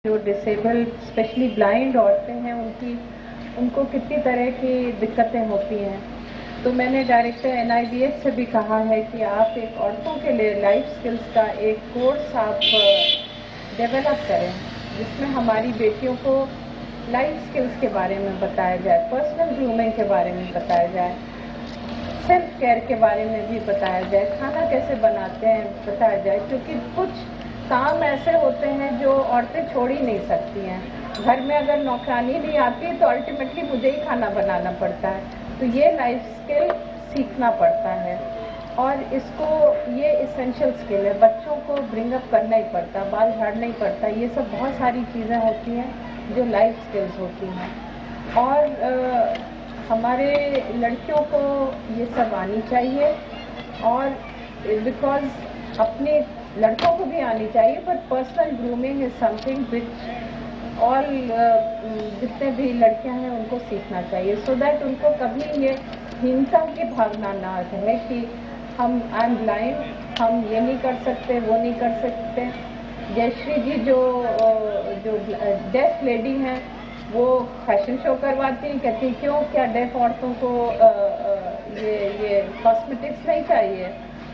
जो disabled specially blind औरतें हैं उनको कितनी तरह की दिक्कतें होती हैं। तो मैंने डायरेक्टर NIBH से भी कहा है कि आप एक औरतों के लिए लाइफ स्किल्स का एक कोर्स आप डेवलप करें, जिसमें हमारी बेटियों को लाइफ स्किल्स के बारे में बताया जाए, पर्सनल ग्रूमिंग के बारे में बताया जाए, सेल्फ केयर के बारे में भी बताया जाए, खाना कैसे बनाते हैं बताया जाए, क्योंकि कुछ काम ऐसे होते हैं जो औरतें छोड़ ही नहीं सकती हैं। घर में अगर नौकरानी नहीं आती तो अल्टीमेटली मुझे ही खाना बनाना पड़ता है। तो ये लाइफ स्किल सीखना पड़ता है और इसको ये इसेंशियल स्किल है। बच्चों को ब्रिंग अप करना ही पड़ता, बाल झाड़ना ही पड़ता, ये सब बहुत सारी चीज़ें होती हैं जो लाइफ स्किल्स होती हैं। और हमारे लड़कियों को ये सब आनी चाहिए और बिकॉज अपने लड़कों को भी आनी चाहिए, but personal grooming is something which all जितने भी लड़कियां हैं उनको सीखना चाहिए, सो दैट उनको कभी ये हीनता की भावना ना रहे कि हम आई एम ब्लाइंड, हम ये नहीं कर सकते, वो नहीं कर सकते। जयश्री जी जो डेफ लेडी हैं वो फैशन शो करवाती हैं, कहती क्यों, क्या डेफ औरतों को ये कॉस्मेटिक्स नहीं चाहिए,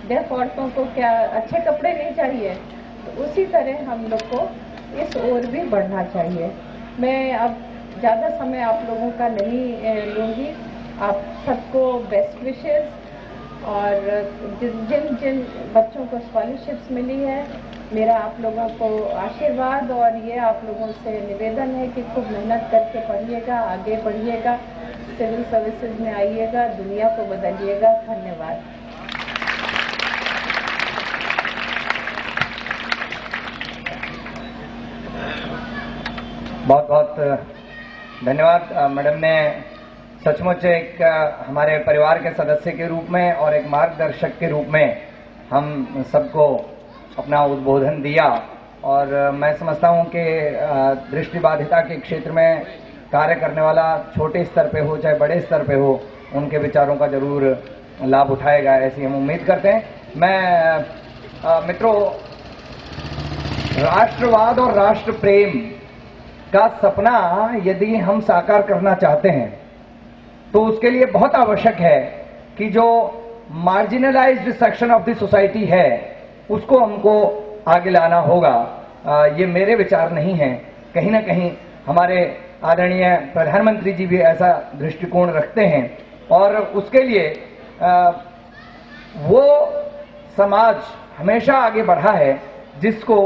डेफ औरतों को क्या अच्छे कपड़े नहीं चाहिए। तो उसी तरह हम लोग को इस ओर भी बढ़ना चाहिए। मैं अब ज़्यादा समय आप लोगों का नहीं लूँगी। आप सबको बेस्ट विशेस और जिन जिन बच्चों को स्कॉलरशिप्स मिली है, मेरा आप लोगों को आशीर्वाद और ये आप लोगों से निवेदन है कि खूब मेहनत करके पढ़िएगा, आगे बढ़िएगा, सिविल सर्विसेज में आइएगा, दुनिया को बदलिएगा। धन्यवाद। बहुत बहुत धन्यवाद मैडम ने सचमुच एक हमारे परिवार के सदस्य के रूप में और एक मार्गदर्शक के रूप में हम सबको अपना उद्बोधन दिया। और मैं समझता हूं कि दृष्टिबाधिता के क्षेत्र में कार्य करने वाला छोटे स्तर पे हो चाहे बड़े स्तर पे हो, उनके विचारों का जरूर लाभ उठाएगा, ऐसी हम उम्मीद करते हैं। मैं मित्रों, राष्ट्रवाद और राष्ट्र प्रेम का सपना यदि हम साकार करना चाहते हैं तो उसके लिए बहुत आवश्यक है कि जो marginalised section of the society है उसको हमको आगे लाना होगा। ये मेरे विचार नहीं है, कहीं ना कहीं हमारे आदरणीय प्रधानमंत्री जी भी ऐसा दृष्टिकोण रखते हैं और उसके लिए वो समाज हमेशा आगे बढ़ा है जिसको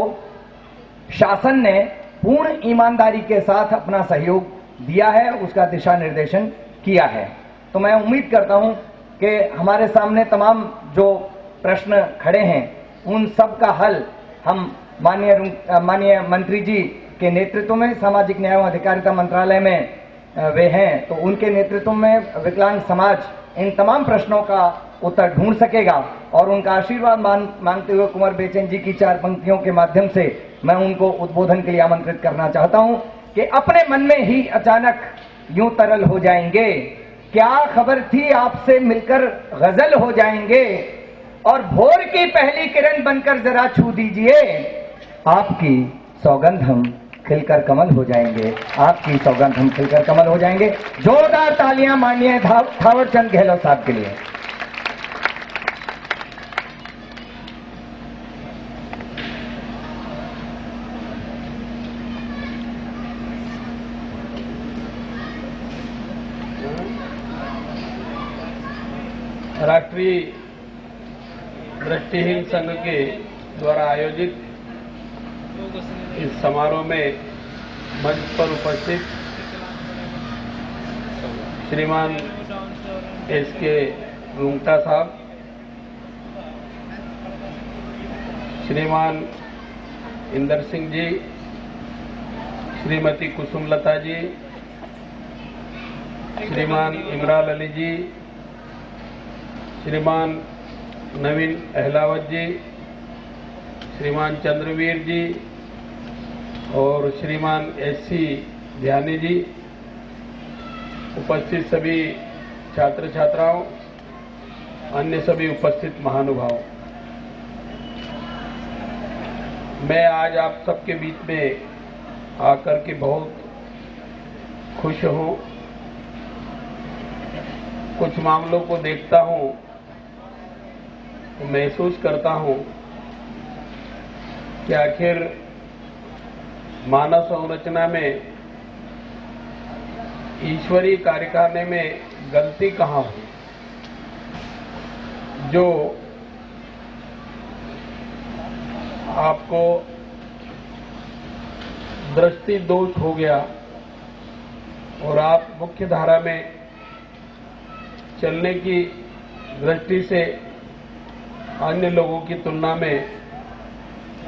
शासन ने पूर्ण ईमानदारी के साथ अपना सहयोग दिया है, उसका दिशा निर्देशन किया है। तो मैं उम्मीद करता हूं कि हमारे सामने तमाम जो प्रश्न खड़े हैं उन सब का हल हम माननीय मंत्री जी के नेतृत्व में, सामाजिक न्याय एवं अधिकारिता मंत्रालय में वे हैं, तो उनके नेतृत्व में विकलांग समाज इन तमाम प्रश्नों का उत्तर ढूंढ सकेगा। और उनका आशीर्वाद मांगते हुए कुंवर बेचैन जी की 4 पंक्तियों के माध्यम से मैं उनको उद्बोधन के लिए आमंत्रित करना चाहता हूं कि अपने मन में ही अचानक यूं तरल हो जाएंगे, क्या खबर थी आपसे मिलकर गजल हो जाएंगे, और भोर की पहली किरण बनकर जरा छू दीजिए, आपकी सौगंध हम खिलकर कमल हो जाएंगे, आपकी सौगंध हम खिलकर कमल हो जाएंगे। जोरदार तालियां माननीय थावर चंद गहलोत साहब के लिए। राष्ट्रीय दृष्टिहीन संघ के द्वारा आयोजित इस समारोह में मंच पर उपस्थित श्रीमान SK रुंगटा साहब, श्रीमान इंदर सिंह जी, श्रीमती कुसुमलता जी, श्रीमान इमरान अली जी, श्रीमान नवीन अहलावत जी, श्रीमान चंद्रवीर जी और श्रीमान SC ध्यानी जी, उपस्थित सभी छात्र छात्राओं, अन्य सभी उपस्थित महानुभावों, मैं आज आप सबके बीच में आकर के बहुत खुश हूं। कुछ मामलों को देखता हूं तो महसूस करता हूं कि आखिर मानव संरचना में ईश्वरीय कार्य करने में गलती कहां हुई, जो आपको दृष्टि दोष हो गया और आप मुख्य धारा में चलने की दृष्टि से अन्य लोगों की तुलना में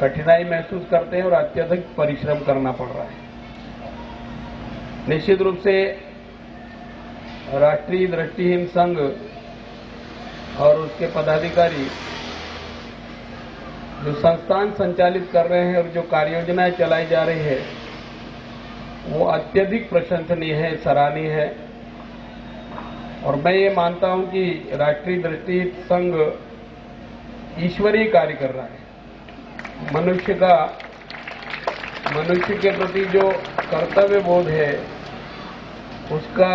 कठिनाई महसूस करते हैं और अत्यधिक परिश्रम करना पड़ रहा है। निश्चित रूप से राष्ट्रीय दृष्टिहीन संघ और उसके पदाधिकारी जो संस्थान संचालित कर रहे हैं और जो कार्य योजनाएं चलाई जा रही है वो अत्यधिक प्रशंसनीय है, सराहनीय है। और मैं ये मानता हूं कि राष्ट्रीय दृष्टिहीन संघ ईश्वरीय कार्य कर रहा है। मनुष्य के प्रति जो कर्तव्य बोध है उसका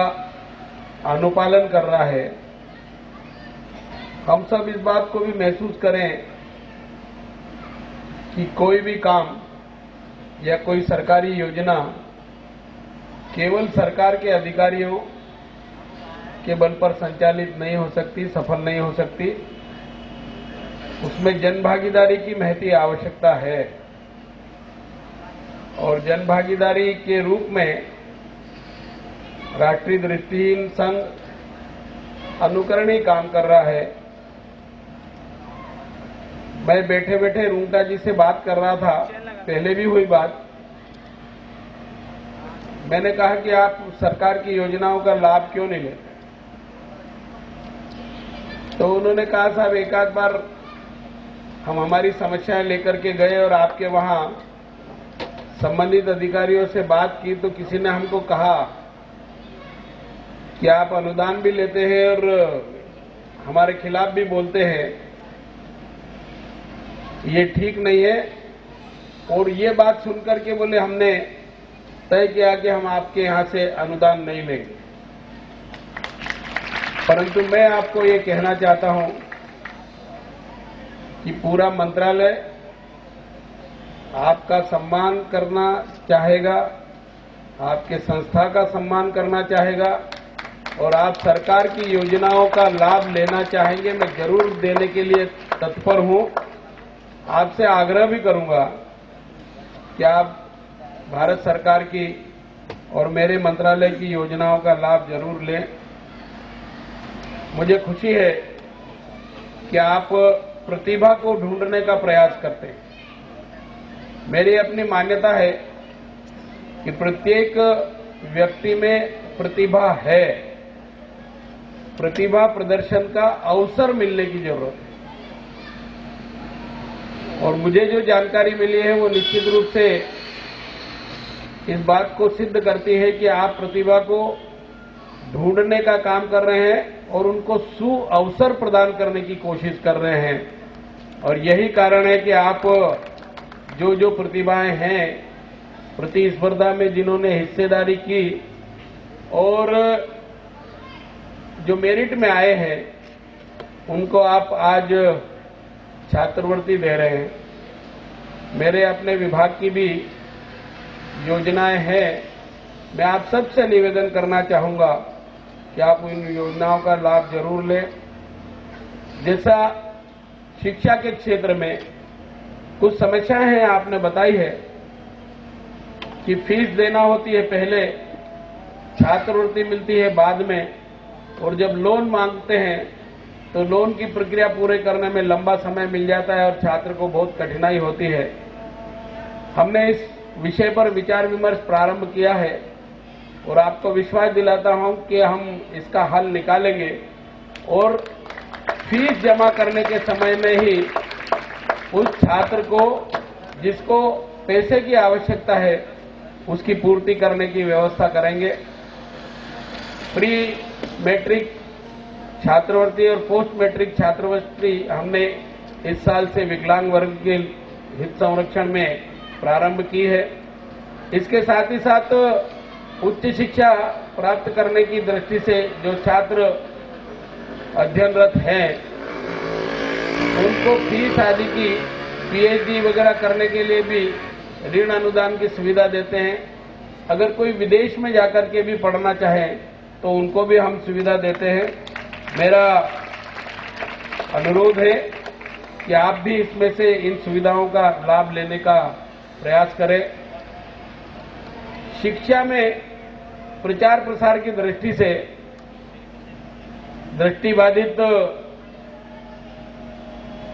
अनुपालन कर रहा है। हम सब इस बात को भी महसूस करें कि कोई भी काम या कोई सरकारी योजना केवल सरकार के अधिकारियों के बल पर संचालित नहीं हो सकती, सफल नहीं हो सकती। उसमें जनभागीदारी की महती आवश्यकता है और जनभागीदारी के रूप में राष्ट्रीय दृष्टिहीन संघ अनुकरणीय काम कर रहा है। मैं बैठे बैठे रूंगटा जी से बात कर रहा था, पहले भी हुई बात। मैंने कहा कि आप सरकार की योजनाओं का लाभ क्यों नहीं लेते? तो उन्होंने कहा साहब एक आध बार हम हमारी समस्याएं लेकर के गए और आपके वहां संबंधित अधिकारियों से बात की तो किसी ने हमको कहा कि आप अनुदान भी लेते हैं और हमारे खिलाफ भी बोलते हैं, ये ठीक नहीं है। और ये बात सुनकर के बोले हमने तय किया कि हम आपके यहां से अनुदान नहीं लेंगे। परंतु मैं आपको ये कहना चाहता हूं कि पूरा मंत्रालय आपका सम्मान करना चाहेगा, आपके संस्था का सम्मान करना चाहेगा और आप सरकार की योजनाओं का लाभ लेना चाहेंगे। मैं जरूर देने के लिए तत्पर हूं। आपसे आग्रह भी करूंगा कि आप भारत सरकार की और मेरे मंत्रालय की योजनाओं का लाभ जरूर लें। मुझे खुशी है कि आप प्रतिभा को ढूंढने का प्रयास करते हैं। मेरी अपनी मान्यता है कि प्रत्येक व्यक्ति में प्रतिभा है, प्रतिभा प्रदर्शन का अवसर मिलने की जरूरत है। और मुझे जो जानकारी मिली है वो निश्चित रूप से इस बात को सिद्ध करती है कि आप प्रतिभा को ढूंढने का काम कर रहे हैं और उनको सु अवसर प्रदान करने की कोशिश कर रहे हैं। और यही कारण है कि आप जो जो प्रतिभाएं हैं प्रतिस्पर्धा में जिन्होंने हिस्सेदारी की और जो मेरिट में आए हैं उनको आप आज छात्रवृत्ति दे रहे हैं। मेरे अपने विभाग की भी योजनाएं हैं। मैं आप सबसे निवेदन करना चाहूंगा कि आप इन योजनाओं का लाभ जरूर लें। जैसा शिक्षा के क्षेत्र में कुछ समस्याएं हैं, आपने बताई है कि फीस देना होती है पहले, छात्रवृत्ति मिलती है बाद में, और जब लोन मांगते हैं तो लोन की प्रक्रिया पूरे करने में लंबा समय मिल जाता है और छात्र को बहुत कठिनाई होती है। हमने इस विषय पर विचार विमर्श प्रारंभ किया है और आपको विश्वास दिलाता हूं कि हम इसका हल निकालेंगे और फीस जमा करने के समय में ही उस छात्र को जिसको पैसे की आवश्यकता है उसकी पूर्ति करने की व्यवस्था करेंगे। प्री मैट्रिक छात्रवृत्ति और पोस्ट मैट्रिक छात्रवृत्ति हमने इस साल से विकलांग वर्ग के हित संरक्षण में प्रारंभ की है। इसके साथ ही साथ उच्च शिक्षा प्राप्त करने की दृष्टि से जो छात्र अध्ययनरत हैं उनको फीस आदि की पीएचडी वगैरह करने के लिए भी ऋण अनुदान की सुविधा देते हैं। अगर कोई विदेश में जाकर के भी पढ़ना चाहे तो उनको भी हम सुविधा देते हैं। मेरा अनुरोध है कि आप भी इसमें से इन सुविधाओं का लाभ लेने का प्रयास करें। शिक्षा में प्रचार प्रसार की दृष्टि से दृष्टिबाधित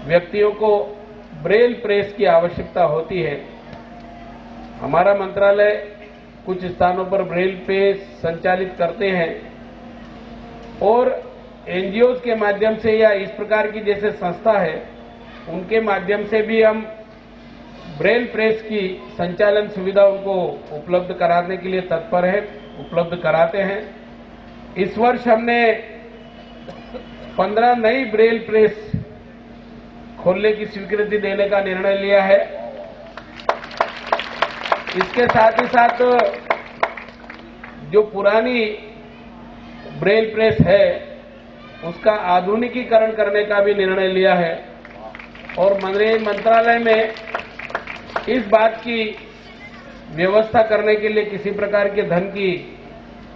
व्यक्तियों को ब्रेल प्रेस की आवश्यकता होती है। हमारा मंत्रालय कुछ स्थानों पर ब्रेल प्रेस संचालित करते हैं और एनजीओज के माध्यम से या इस प्रकार की जैसे संस्था है उनके माध्यम से भी हम ब्रेल प्रेस की संचालन सुविधा उनको उपलब्ध कराने के लिए तत्पर है, उपलब्ध कराते हैं। इस वर्ष हमने 15 नई ब्रेल प्रेस खोलने की स्वीकृति देने का निर्णय लिया है। इसके साथ ही साथ जो पुरानी ब्रेल प्रेस है उसका आधुनिकीकरण करने का भी निर्णय लिया है और मंत्रालय में इस बात की व्यवस्था करने के लिए किसी प्रकार के धन की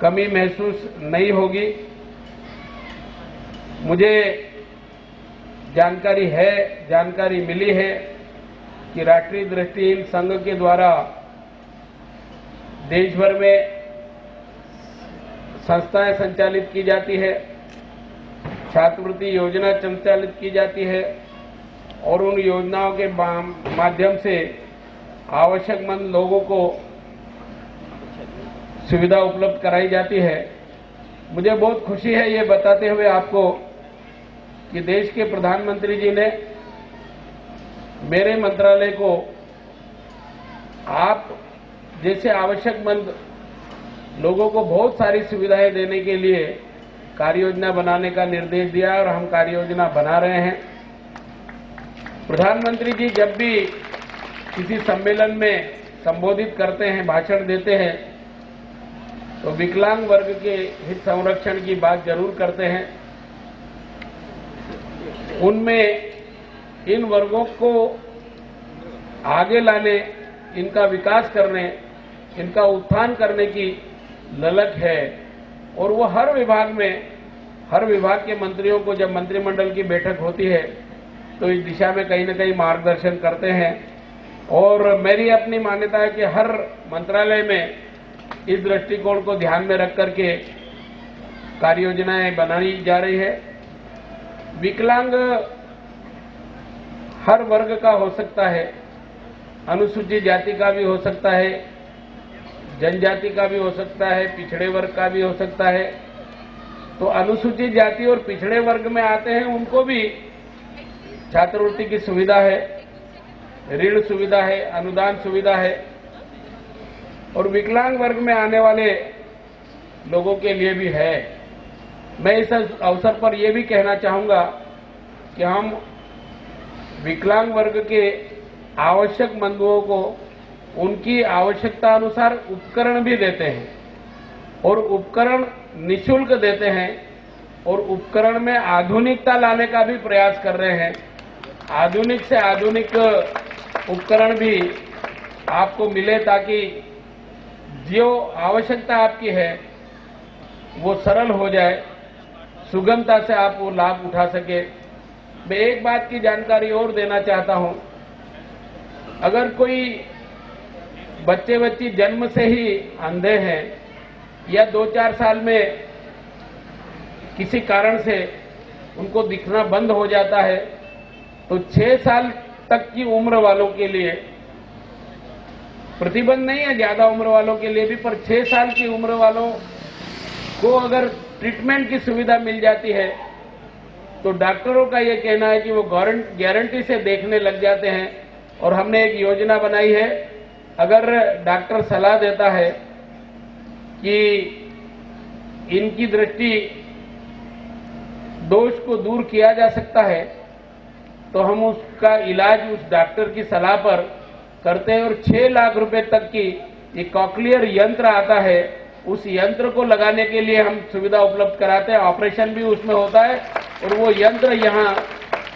कमी महसूस नहीं होगी। मुझे जानकारी मिली है कि राष्ट्रीय दृष्टिहीन संघ के द्वारा देश भर में संस्थाएं संचालित की जाती है, छात्रवृत्ति योजना संचालित की जाती है और उन योजनाओं के माध्यम से आवश्यकमंद लोगों को सुविधा उपलब्ध कराई जाती है। मुझे बहुत खुशी है ये बताते हुए आपको कि देश के प्रधानमंत्री जी ने मेरे मंत्रालय को आप जैसे आवश्यकमंद लोगों को बहुत सारी सुविधाएं देने के लिए कार्ययोजना बनाने का निर्देश दिया और हम कार्ययोजना बना रहे हैं। प्रधानमंत्री जी जब भी किसी सम्मेलन में संबोधित करते हैं, भाषण देते हैं, तो विकलांग वर्ग के हित संरक्षण की बात जरूर करते हैं। उनमें इन वर्गों को आगे लाने, इनका विकास करने, इनका उत्थान करने की ललक है और वो हर विभाग के मंत्रियों को जब मंत्रिमंडल की बैठक होती है तो इस दिशा में कहीं न कहीं मार्गदर्शन करते हैं। और मेरी अपनी मान्यता है कि हर मंत्रालय में इस दृष्टिकोण को ध्यान में रख करके कार्ययोजनाएं बनाई जा रही है। विकलांग हर वर्ग का हो सकता है, अनुसूचित जाति का भी हो सकता है, जनजाति का भी हो सकता है, पिछड़े वर्ग का भी हो सकता है। तो अनुसूचित जाति और पिछड़े वर्ग में आते हैं उनको भी छात्रवृत्ति की सुविधा है, ऋण सुविधा है, अनुदान सुविधा है और विकलांग वर्ग में आने वाले लोगों के लिए भी है। मैं इस अवसर पर यह भी कहना चाहूंगा कि हम विकलांग वर्ग के आवश्यक मंदों को उनकी आवश्यकता अनुसार उपकरण भी देते हैं और उपकरण निःशुल्क देते हैं और उपकरण में आधुनिकता लाने का भी प्रयास कर रहे हैं। आधुनिक से आधुनिक उपकरण भी आपको मिले ताकि जो आवश्यकता आपकी है वो सरल हो जाए, सुगमता से आप वो लाभ उठा सके। मैं एक बात की जानकारी और देना चाहता हूं, अगर कोई बच्ची जन्म से ही अंधे हैं या 2-4 साल में किसी कारण से उनको दिखना बंद हो जाता है तो 6 साल तक की उम्र वालों के लिए प्रतिबंध नहीं है, ज्यादा उम्र वालों के लिए भी, पर 6 साल की उम्र वालों को अगर ट्रीटमेंट की सुविधा मिल जाती है तो डॉक्टरों का यह कहना है कि वो गारंटी से देखने लग जाते हैं। और हमने एक योजना बनाई है, अगर डॉक्टर सलाह देता है कि इनकी दृष्टि दोष को दूर किया जा सकता है तो हम उसका इलाज उस डॉक्टर की सलाह पर करते हैं और 6 लाख रुपए तक की ये कॉकलियर यंत्र आता है, उस यंत्र को लगाने के लिए हम सुविधा उपलब्ध कराते हैं। ऑपरेशन भी उसमें होता है और वो यंत्र यहाँ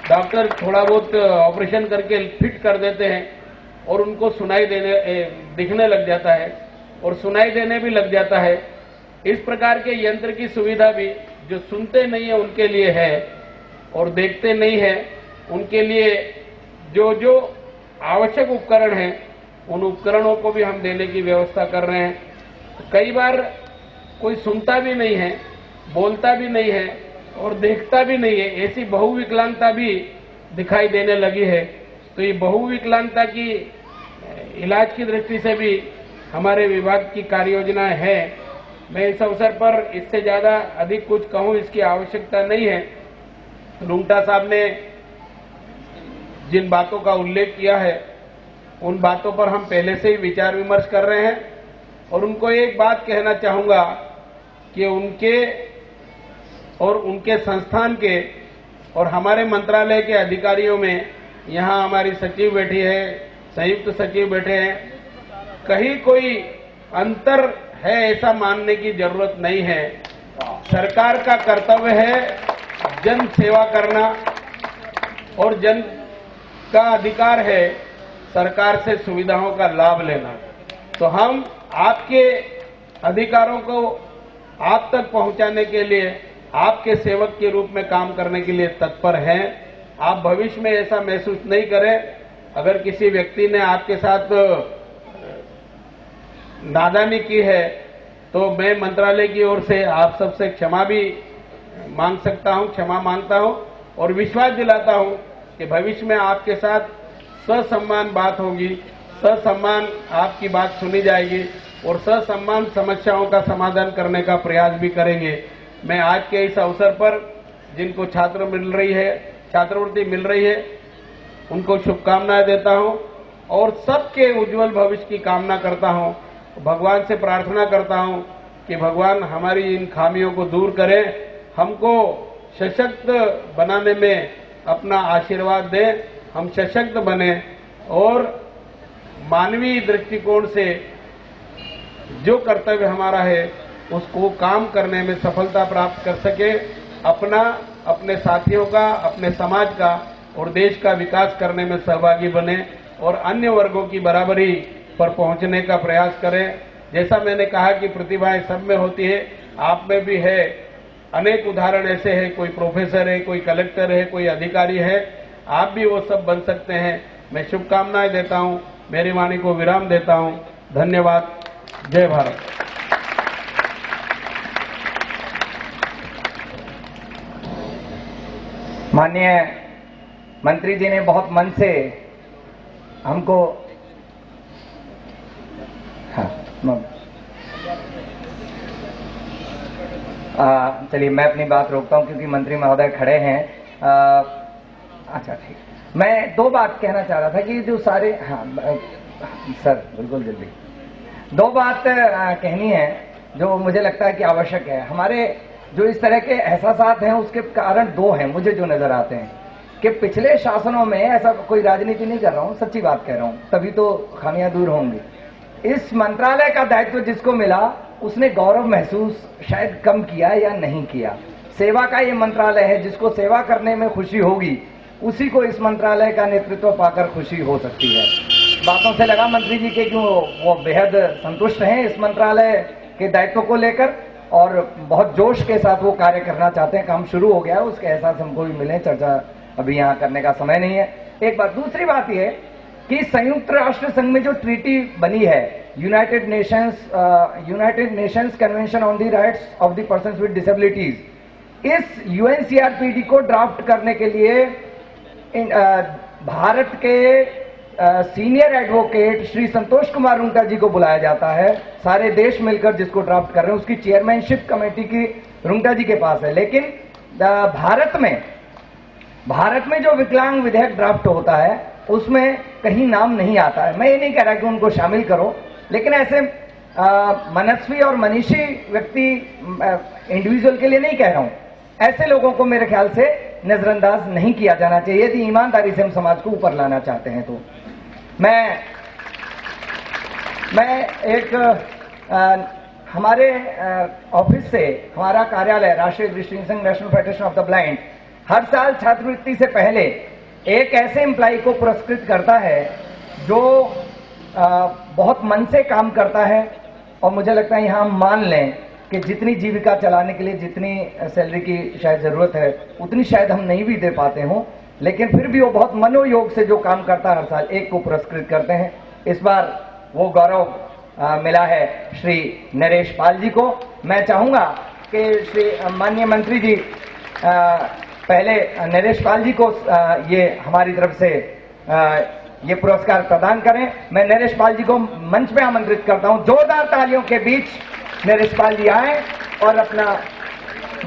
डॉक्टर थोड़ा बहुत ऑपरेशन करके फिट कर देते हैं और उनको दिखने लग जाता है और सुनाई देने भी लग जाता है। इस प्रकार के यंत्र की सुविधा भी जो सुनते नहीं है उनके लिए है और देखते नहीं है उनके लिए जो जो आवश्यक उपकरण हैं उन उपकरणों को भी हम देने की व्यवस्था कर रहे हैं। कई बार कोई सुनता भी नहीं है, बोलता भी नहीं है और देखता भी नहीं है, ऐसी बहुविकलांगता भी दिखाई देने लगी है। तो ये बहुविकलांगता की इलाज की दृष्टि से भी हमारे विभाग की कार्य योजनाएं हैं। मैं इस अवसर पर इससे ज्यादा अधिक कुछ कहूं इसकी आवश्यकता नहीं है। रुंगटा साहब ने जिन बातों का उल्लेख किया है उन बातों पर हम पहले से ही विचार विमर्श कर रहे हैं और उनको एक बात कहना चाहूंगा कि उनके संस्थान के और हमारे मंत्रालय के अधिकारियों में, यहाँ हमारी सचिव बैठी है, संयुक्त सचिव बैठे हैं, कहीं कोई अंतर है ऐसा मानने की जरूरत नहीं है। सरकार का कर्तव्य है जन सेवा करना और जन का अधिकार है सरकार से सुविधाओं का लाभ लेना। तो हम आपके अधिकारों को आप तक पहुंचाने के लिए आपके सेवक के रूप में काम करने के लिए तत्पर हैं। आप भविष्य में ऐसा महसूस नहीं करें। अगर किसी व्यक्ति ने आपके साथ नादानी की है तो मैं मंत्रालय की ओर से आप सबसे क्षमा भी मांग सकता हूं, क्षमा मांगता हूं और विश्वास दिलाता हूं कि भविष्य में आपके साथ ससम्मान बात होगी, ससम्मान आपकी बात सुनी जाएगी और ससम्मान समस्याओं का समाधान करने का प्रयास भी करेंगे। मैं आज के इस अवसर पर जिनको छात्रवृत्ति मिल रही है उनको शुभकामनाएं देता हूं और सबके उज्जवल भविष्य की कामना करता हूं। भगवान से प्रार्थना करता हूं कि भगवान हमारी इन खामियों को दूर करें, हमको सशक्त बनाने में अपना आशीर्वाद दें, हम सशक्त बने और मानवीय दृष्टिकोण से जो कर्तव्य हमारा है उसको काम करने में सफलता प्राप्त कर सके, अपना, अपने साथियों का, अपने समाज का और देश का विकास करने में सहभागी बने और अन्य वर्गों की बराबरी पर पहुंचने का प्रयास करें। जैसा मैंने कहा कि प्रतिभाएं सब में होती है, आप में भी है। अनेक उदाहरण ऐसे हैं, कोई प्रोफेसर है, कोई कलेक्टर है, कोई अधिकारी है, आप भी वो सब बन सकते हैं। मैं शुभकामनाएं देता हूं, मेरी वाणी को विराम देता हूं। धन्यवाद। जय भारत। माननीय मंत्री जी ने बहुत मन से हमको चलिए मैं अपनी बात रोकता हूं क्योंकि मंत्री महोदय खड़े हैं। अच्छा ठीक, मैं दो बात कहना चाह रहा था कि जो सारे सर बिल्कुल जल्दी दो बात कहनी है जो मुझे लगता है कि आवश्यक है। हमारे जो इस तरह के एहसास हैं उसके कारण दो हैं मुझे जो नजर आते हैं कि पिछले शासनों में, ऐसा कोई राजनीति नहीं कर रहा हूं, सच्ची बात कह रहा हूं, तभी तो खामियां दूर होंगी। इस मंत्रालय का दायित्व जिसको मिला उसने गौरव महसूस शायद कम किया या नहीं किया। सेवा का ये मंत्रालय है, जिसको सेवा करने में खुशी होगी उसी को इस मंत्रालय का नेतृत्व पाकर खुशी हो सकती है। बातों से लगा मंत्री जी के क्यों वो बेहद संतुष्ट हैं इस मंत्रालय के दायित्व को लेकर और बहुत जोश के साथ वो कार्य करना चाहते हैं। काम शुरू हो गया है, उसके एहसास हमको भी मिले। चर्चा अभी यहाँ करने का समय नहीं है। एक बात, दूसरी बात यह कि संयुक्त राष्ट्र संघ में जो ट्रीटी बनी है, United Nations convention on the rights of the persons with disabilities, इस यूएनसीआरपीडी को ड्राफ्ट करने के लिए भारत के सीनियर एडवोकेट श्री संतोष कुमार रुंगटा जी को बुलाया जाता है। सारे देश मिलकर जिसको ड्राफ्ट कर रहे हैं उसकी चेयरमैनशिप कमेटी की रुंगटा जी के पास है। लेकिन भारत में जो विकलांग विधेयक ड्राफ्ट होता है उसमें कहीं नाम नहीं आता है। मैं ये नहीं कह रहा कि उनको शामिल करो, लेकिन ऐसे मनस्वी और मनीषी व्यक्ति इंडिविजुअल के लिए नहीं कह रहा हूं, ऐसे लोगों को मेरे ख्याल से नजरअंदाज नहीं किया जाना चाहिए यदि ईमानदारी से हम समाज को ऊपर लाना चाहते हैं। तो मैं मैं एक हमारे ऑफिस से, हमारा कार्यालय राष्ट्रीय दृष्टिहीन संघ National Federation of the Blind हर साल छात्रवृत्ति से पहले एक ऐसे एम्प्लॉय को पुरस्कृत करता है जो बहुत मन से काम करता है, और मुझे लगता है यहाँ हम मान लें कि जितनी जीविका चलाने के लिए जितनी सैलरी की शायद जरूरत है उतनी शायद हम नहीं भी दे पाते हों, लेकिन फिर भी वो बहुत मनोयोग से जो काम करता है हर साल एक को पुरस्कृत करते हैं। इस बार वो गौरव मिला है श्री नरेश पाल जी को। मैं चाहूंगा कि श्री माननीय मंत्री जी पहले नरेश पाल जी को ये हमारी तरफ से ये पुरस्कार प्रदान करें। मैं नरेश पाल जी को मंच पे आमंत्रित करता हूं। जोरदार तालियों के बीच नरेश पाल जी आए और अपना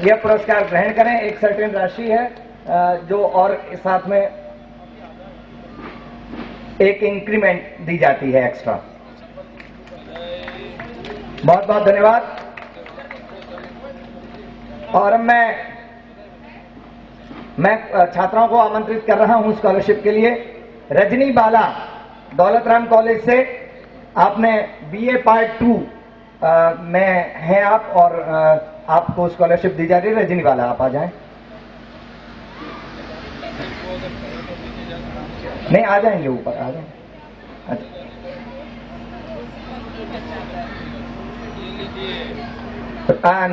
यह पुरस्कार ग्रहण करें। एक सर्टेन राशि है जो और साथ में एक इंक्रीमेंट दी जाती है एक्स्ट्रा। बहुत बहुत धन्यवाद। और मैं छात्राओं को आमंत्रित कर रहा हूं स्कॉलरशिप के लिए। रजनी बाला दौलतराम कॉलेज से आपने बीए पार्ट 2 में हैं आप, और आपको स्कॉलरशिप दी जा रही है। रजनी बाला आप आ जाएं। नहीं, आ जाएंगे ऊपर, आ जाएंगे। अच्छा,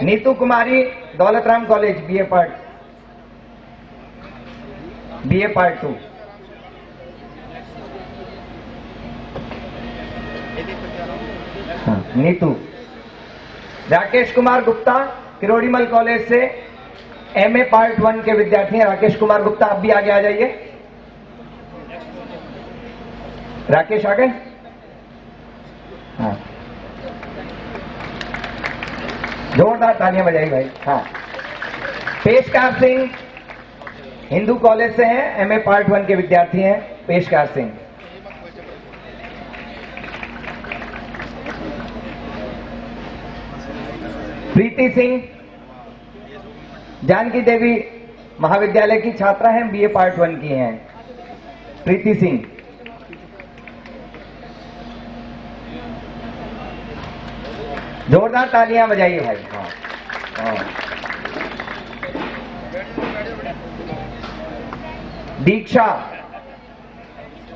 नीतू कुमारी दौलतराम कॉलेज बीए पार्ट 2। हाँ, नीतू। राकेश कुमार गुप्ता किरोड़ीमल कॉलेज से एमए पार्ट 1 के विद्यार्थी हैं। राकेश कुमार गुप्ता, आप भी आगे आ जाइए। राकेश आ गए? हाँ, जोरदार तालियां बजाई भाई। हाँ, पेशकार सिंह हिंदू कॉलेज से हैं, एमए पार्ट 1 के विद्यार्थी हैं पेशकार सिंह। प्रीति सिंह जानकी देवी महाविद्यालय की छात्रा हैं, बीए पार्ट 1 की हैं प्रीति सिंह। जोरदार तालियां बजाइए भाई। हाँ,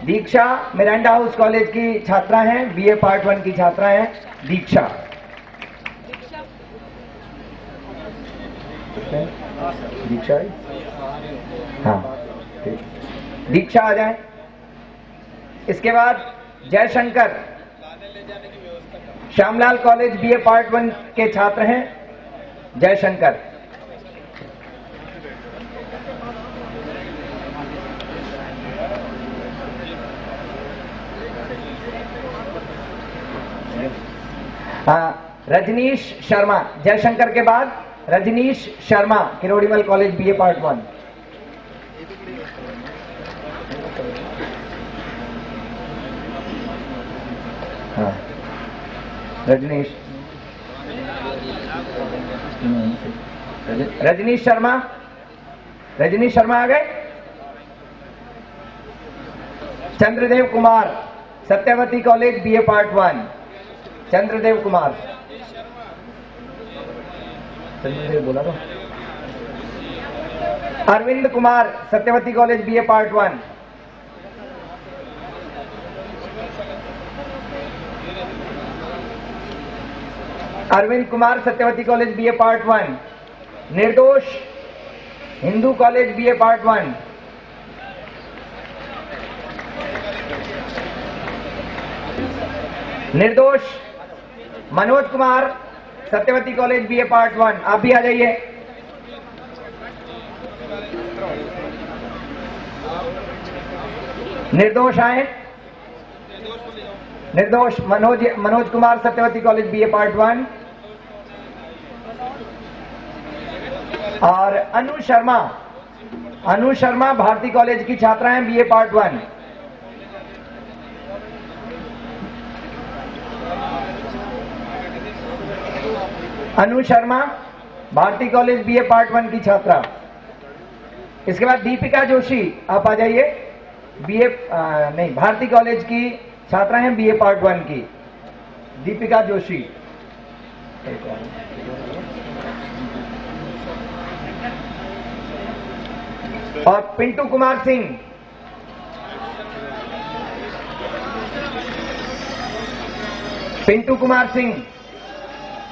दीक्षा मिरांडा हाउस कॉलेज की छात्रा हैं, बीए पार्ट 1 की छात्रा हैं दीक्षा। हाँ, दीक्षा आ जाए। इसके बाद Jaishankar Shyamlal college BA part 1 के छात्र हैं जयशंकर। रजनीश शर्मा जयशंकर के बाद Rajnish Sharma Kirorimal college BA part 1। हाँ, रजनीश शर्मा आ गए। Chandradev Kumar Satyawati college BA part 1। Chandradev Kumar, Chandradev बोला तो। Arvind Kumar Satyawati college BA part 1। Arvind Kumar Satyawati college BA part 1। Nirdosh Hindu college BA part 1। Nirdosh Manoj Kumar Satyawati college BA part 1। आप भी आ जाइए। निर्दोष आए। Nirdosh Manoj Kumar Satyawati college BA part 1। और अनु शर्मा भारती कॉलेज की छात्रा हैं, BA part 1। Anu Sharma Bharati college BA part 1 की छात्रा। इसके बाद दीपिका जोशी, आप आ जाइए। बीए नहीं, भारती कॉलेज की छात्रा हैं बीए पार्ट 1 की, दीपिका जोशी। और पिंटू कुमार सिंह। पिंटू कुमार सिंह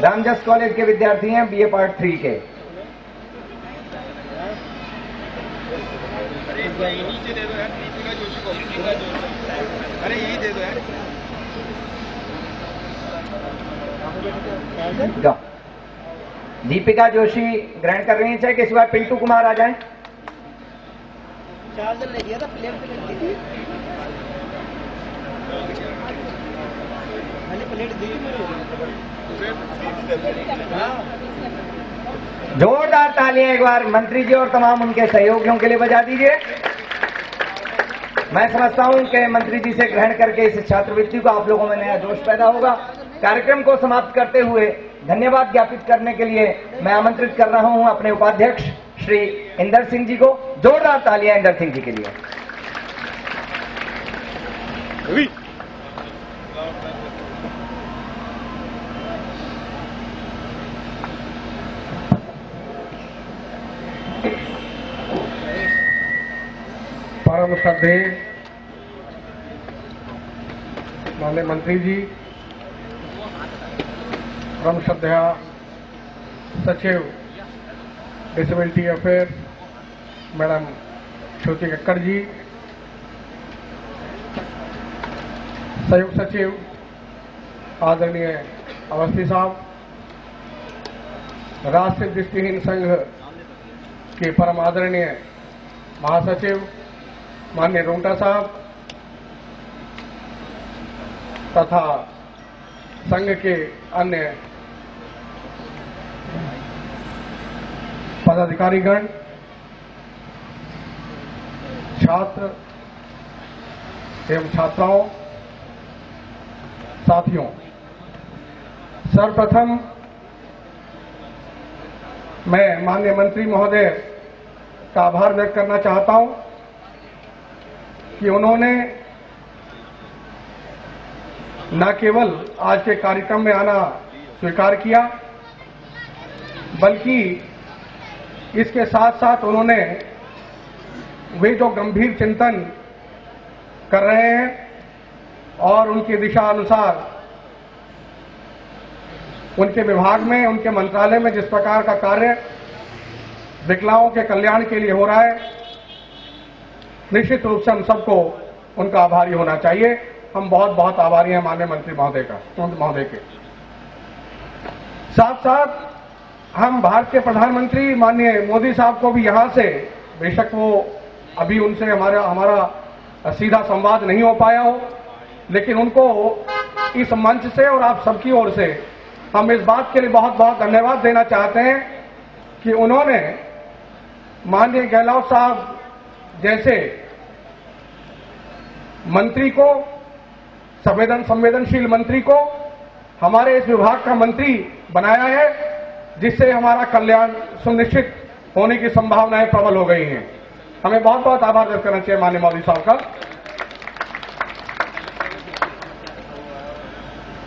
रामजस कॉलेज के विद्यार्थी हैं, बीए पार्ट 3 के। नीचे दे दो यार, दीपिका जोशी को, दीपिका जोशी, अरे यही दे दो यार। दीपिका जोशी ग्रहण कर रही हैं, चाहे किसी बार पिंटू कुमार आ जाएं। चार्जर ले लिया था, प्लेट पे लग गई, प्लेट दी। जोरदार तालियां एक बार मंत्री जी और तमाम उनके सहयोगियों के लिए बजा दीजिए। मैं समझता हूं कि मंत्री जी से ग्रहण करके इस छात्रवृत्ति को आप लोगों में नया जोश पैदा होगा। कार्यक्रम को समाप्त करते हुए धन्यवाद ज्ञापित करने के लिए मैं आमंत्रित कर रहा हूं अपने उपाध्यक्ष श्री इंदर सिंह जी को। जोरदार तालियां इंदर सिंह जी के लिए। परम श्रद्धेय माननीय मंत्री जी, परम श्रद्धेय सचिव डिसेबिलिटी अफेयर मैडम श्रुति कक्कड़ जी, संयुक्त सचिव आदरणीय अवस्थी साहब, राष्ट्रीय दृष्टिहीन संघ के परम आदरणीय महासचिव माननीय रोंगटा साहब तथा संघ के अन्य पदाधिकारीगण, छात्र एवं छात्राओं, साथियों, सर्वप्रथम मैं माननीय मंत्री महोदय का आभार व्यक्त करना चाहता हूं कि उन्होंने न केवल आज के कार्यक्रम में आना स्वीकार किया, बल्कि इसके साथ साथ उन्होंने वे जो गंभीर चिंतन कर रहे हैं और उनकी दिशा अनुसार उनके विभाग में, उनके मंत्रालय में जिस प्रकार का कार्य विकलांगों के कल्याण के लिए हो रहा है, निश्चित रूप से हम सबको उनका आभारी होना चाहिए। हम बहुत बहुत आभारी हैं माननीय मंत्री महोदय के। साथ साथ हम भारत के प्रधानमंत्री माननीय मोदी साहब को भी यहां से, बेशक वो अभी उनसे हमारा सीधा संवाद नहीं हो पाया हो, लेकिन उनको इस मंच से और आप सबकी ओर से हम इस बात के लिए बहुत बहुत धन्यवाद देना चाहते हैं कि उन्होंने माननीय गहलोत साहब जैसे मंत्री को, संवेदनशील मंत्री को हमारे इस विभाग का मंत्री बनाया है, जिससे हमारा कल्याण सुनिश्चित होने की संभावनाएं प्रबल हो गई हैं। हमें बहुत बहुत आभार व्यक्त करना चाहिए माननीय मोदी साहब का।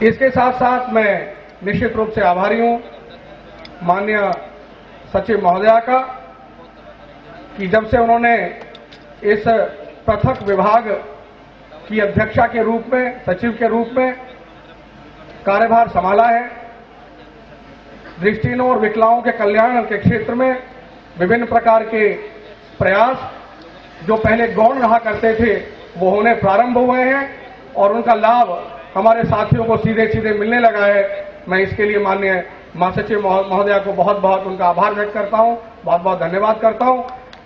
इसके साथ साथ मैं निश्चित रूप से आभारी हूं माननीय सचिव महोदया का कि जब से उन्होंने इस पृथक विभाग की अध्यक्षा के रूप में, सचिव के रूप में कार्यभार संभाला है, दृष्टिहीनों और विकलांगों के कल्याण के क्षेत्र में विभिन्न प्रकार के प्रयास जो पहले गौण रहा करते थे वो होने प्रारंभ हुए हैं और उनका लाभ हमारे साथियों को सीधे सीधे मिलने लगा है। मैं इसके लिए माननीय महासचिव महोदया को बहुत बहुत उनका आभार व्यक्त करता हूं, बहुत बहुत धन्यवाद करता हूं।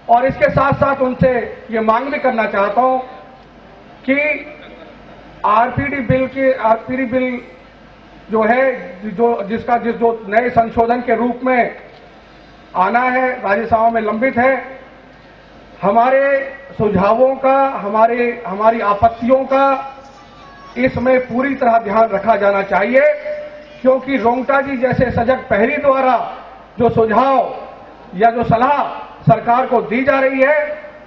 और इसके साथ साथ उनसे ये मांग भी करना चाहता हूं कि आरपीडी बिल जो है, जो नए संशोधन के रूप में आना है, राज्यसभा में लंबित है, हमारे सुझावों का, हमारी आपत्तियों का इसमें पूरी तरह ध्यान रखा जाना चाहिए, क्योंकि रोंगटा जी जैसे सजग प्रहरी द्वारा जो सुझाव या जो सलाह सरकार को दी जा रही है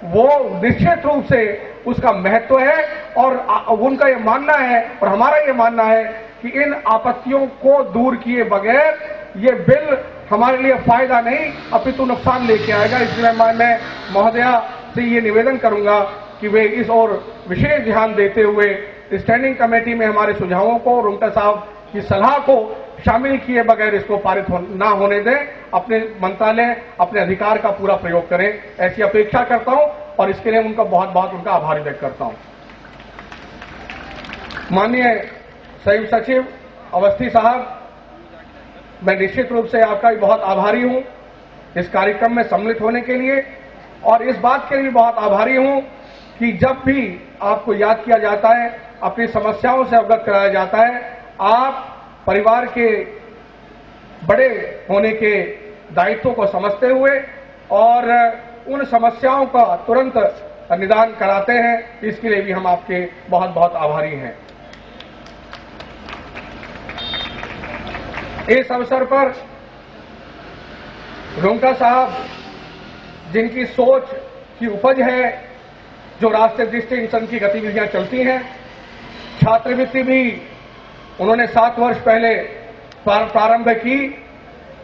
वो निश्चित रूप से उसका महत्व है। और उनका ये मानना है और हमारा ये मानना है कि इन आपत्तियों को दूर किए बगैर ये बिल हमारे लिए फायदा नहीं अपितु नुकसान लेके आएगा। इसलिए मैं महोदया से ये निवेदन करूंगा कि वे इस ओर विशेष ध्यान देते हुए स्टैंडिंग कमेटी में हमारे सुझावों को और रुंगटा साहब की सलाह को शामिल किए बगैर इसको पारित ना होने दें। अपने मंत्रालय अपने अधिकार का पूरा प्रयोग करें, ऐसी अपेक्षा करता हूं और इसके लिए उनका बहुत बहुत उनका आभार व्यक्त करता हूं। माननीय संयुक्त सचिव अवस्थी साहब, मैं निश्चित रूप से आपका भी बहुत आभारी हूं इस कार्यक्रम में सम्मिलित होने के लिए, और इस बात के लिए बहुत आभारी हूं कि जब भी आपको याद किया जाता है, अपनी समस्याओं से अवगत कराया जाता है, आप परिवार के बड़े होने के दायित्व को समझते हुए और उन समस्याओं का तुरंत निदान कराते हैं। इसके लिए भी हम आपके बहुत बहुत आभारी हैं। इस अवसर पर रुंगटा साहब जिनकी सोच की उपज है, जो राष्ट्रीय दृष्टि संघ की गतिविधियां चलती हैं, छात्रवृत्ति भी उन्होंने 7 वर्ष पहले प्रारंभ की,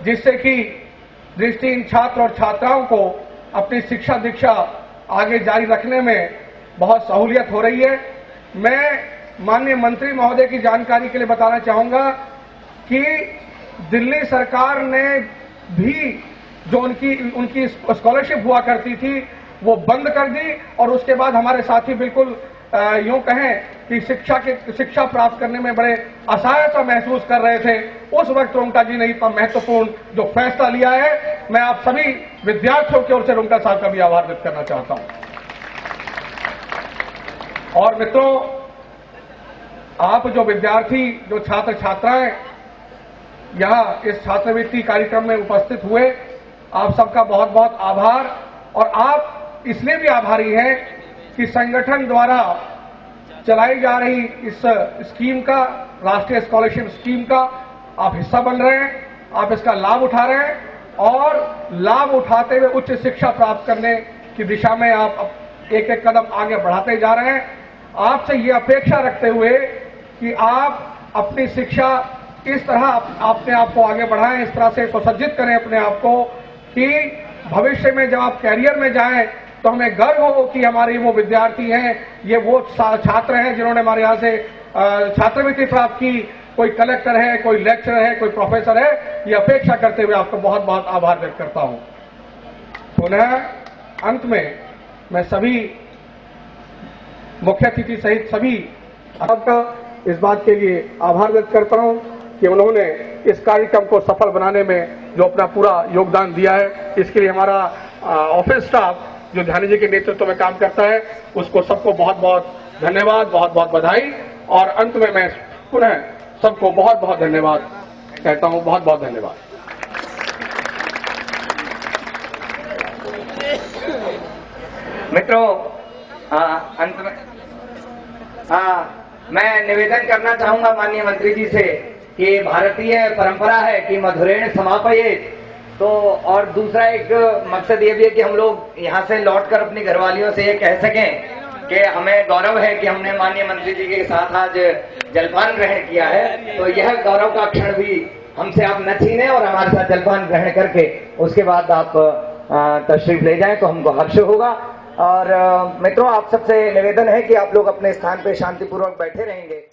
जिससे कि दृष्टिहीन छात्र और छात्राओं को अपनी शिक्षा दीक्षा आगे जारी रखने में बहुत सहूलियत हो रही है। मैं माननीय मंत्री महोदय की जानकारी के लिए बताना चाहूंगा कि दिल्ली सरकार ने भी जो उनकी स्कॉलरशिप हुआ करती थी वो बंद कर दी, और उसके बाद हमारे साथी बिल्कुल यूं कहें कि शिक्षा प्राप्त करने में बड़े असहायता महसूस कर रहे थे। उस वक्त रुंगटा जी ने इतना महत्वपूर्ण जो फैसला लिया है, मैं आप सभी विद्यार्थियों की ओर से रुंगटा साहब का भी आभार व्यक्त करना चाहता हूं। और मित्रों, आप जो विद्यार्थी, जो छात्र छात्राएं यहां इस छात्रवृत्ति कार्यक्रम में उपस्थित हुए, आप सबका बहुत बहुत आभार। और आप इसलिए भी आभारी हैं कि संगठन द्वारा चलाई जा रही इस स्कीम का, राष्ट्रीय स्कॉलरशिप स्कीम का आप हिस्सा बन रहे हैं, आप इसका लाभ उठा रहे हैं, और लाभ उठाते हुए उच्च शिक्षा प्राप्त करने की दिशा में आप एक एक कदम आगे बढ़ाते जा रहे हैं। आपसे ये अपेक्षा रखते हुए कि आप अपनी शिक्षा इस तरह अपने आप को आगे बढ़ाएं, इस तरह से सुसज्जित करें अपने आप को कि भविष्य में जब आप कैरियर में जाएं तो हमें गर्व हो कि हमारे वो विद्यार्थी हैं, ये वो छात्र हैं जिन्होंने हमारे यहाँ से छात्रवृत्ति प्राप्त की। कोई कलेक्टर है, कोई लेक्चरर है, कोई प्रोफेसर है। ये अपेक्षा करते हुए आपको बहुत बहुत आभार व्यक्त करता हूं। पुनः अंत में मैं सभी मुख्य अतिथि सहित सभी आपका इस बात के लिए आभार व्यक्त करता हूं कि उन्होंने इस कार्यक्रम को सफल बनाने में जो अपना पूरा योगदान दिया है। इसके लिए हमारा ऑफिस स्टाफ जो ध्यानी जी के नेतृत्व में काम करता है, उसको सबको बहुत बहुत धन्यवाद, बहुत बहुत बधाई। और अंत में मैं पुनः सबको बहुत बहुत धन्यवाद कहता हूं। बहुत बहुत धन्यवाद। मित्रों, अंत में मैं निवेदन करना चाहूंगा माननीय मंत्री जी से कि भारतीय परंपरा है कि मधुरेण समापयेत, तो और दूसरा एक मकसद ये भी है कि हम लोग यहाँ से लौटकर अपनी घरवालियों से ये कह सकें कि हमें गौरव है कि हमने माननीय मंत्री जी के साथ आज जलपान ग्रहण किया है। तो यह गौरव का क्षण भी हमसे आप न छीने और हमारे साथ जलपान ग्रहण करके उसके बाद आप तशरीफ ले जाएं तो हमको हर्ष होगा। और मित्रों, आप सबसे निवेदन है कि आप लोग अपने स्थान पे शांतिपूर्वक बैठे रहेंगे।